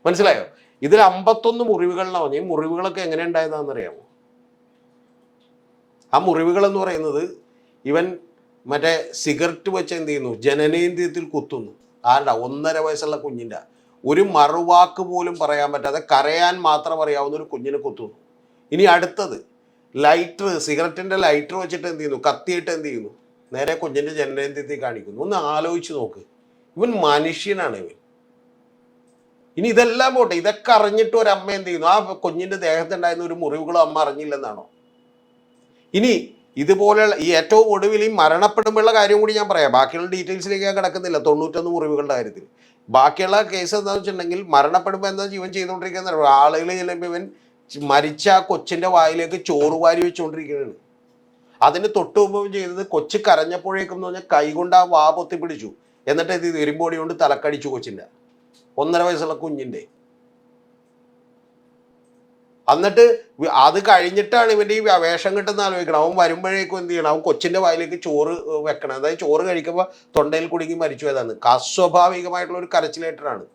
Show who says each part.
Speaker 1: മനസ്സിലായോ? ഇതിൽ 51 മുറിവുകളെന്ന് പറഞ്ഞു. ഈ മുറിവുകളൊക്കെ എങ്ങനെ ഉണ്ടായതാണെന്നറിയാമോ? ആ മുറിവുകൾ എന്ന് പറയുന്നത് ഇവൻ മറ്റേ സിഗരറ്റ് വെച്ച് എന്ത് ചെയ്യുന്നു, ജനനേന്ദ്രിയത്തിൽ കുത്തുന്നു. ആരുടെ? 1.5 വയസ്സുള്ള കുഞ്ഞിൻ്റെ. ഒരു മറുവാക്ക് പോലും പറയാൻ പറ്റാതെ കരയാൻ മാത്രം അറിയാവുന്ന ഒരു കുഞ്ഞിനെ കുത്തുന്നു. ഇനി അടുത്തത് ലൈറ്റർ, സിഗരറ്റിൻ്റെ ലൈറ്റർ വെച്ചിട്ട് എന്ത് ചെയ്യുന്നു, കത്തിയിട്ട് എന്ത് ചെയ്യുന്നു, നേരെ കുഞ്ഞിൻ്റെ ജനനേന്ദ്രിയത്തിൽ കാണിക്കുന്നു. ഒന്ന് ആലോചിച്ച് നോക്ക്, ഇവൻ മനുഷ്യനാണ് ഇവൻ. ഇനി ഇതെല്ലാം പോട്ടെ, ഇതൊക്കെ അറിഞ്ഞിട്ട് ഒരമ്മ എന്ത് ചെയ്യുന്നു, ആ കുഞ്ഞിൻ്റെ ദേഹത്തുണ്ടായിരുന്ന ഒരു മുറിവുകളും അമ്മ അറിഞ്ഞില്ലെന്നാണോ? ഇനി ഇതുപോലെയുള്ള ഈ ഏറ്റവും ഒടുവിൽ ഈ മരണപ്പെടുമ്പോഴുള്ള കാര്യം കൂടി ഞാൻ പറയാം. ബാക്കിയുള്ള ഡീറ്റെയിൽസിലേക്ക് ഞാൻ കിടക്കുന്നില്ല 91 മുറിവുകളുടെ കാര്യത്തിൽ. ബാക്കിയുള്ള കേസ് എന്താണെന്ന് വെച്ചിട്ടുണ്ടെങ്കിൽ മരണപ്പെടുമ്പോൾ എന്താ ജീവൻ ചെയ്തുകൊണ്ടിരിക്കുന്ന ആളുകൾ ചിലപ്പോൾ ഇവൻ മരിച്ച ആ കൊച്ചിൻ്റെ വായിലേക്ക് ചോറ് വാരി വെച്ചുകൊണ്ടിരിക്കുകയാണ്. അതിന് തൊട്ട് മുമ്പ് ചെയ്തത് കൊച്ച് കരഞ്ഞപ്പോഴേക്കും എന്ന് പറഞ്ഞാൽ കൈകൊണ്ട് ആ വാ പൊത്തി പിടിച്ചു, എന്നിട്ട് ഇത് ഇരുമ്പോടി കൊണ്ട് തലക്കടിച്ചു കൊച്ചിൻ്റെ, 1.5 വയസ്സുള്ള കുഞ്ഞിൻ്റെ. എന്നിട്ട് അത് കഴിഞ്ഞിട്ടാണ് ഇവൻ്റെ ഈ വേഷം കിട്ടുന്ന ആലോചിക്കണം. അവൻ വരുമ്പോഴേക്കും എന്ത് ചെയ്യണം, അവൻ കൊച്ചിൻ്റെ വായിലേക്ക് ചോറ് വെക്കണം. അതായത് ചോറ് കഴിക്കുമ്പോൾ തൊണ്ടയിൽ കുടുങ്ങി മരിച്ചു പോയതാണ്. അസ്വാഭാവികമായിട്ടുള്ള ഒരു കരച്ചിലേറ്ററാണ്.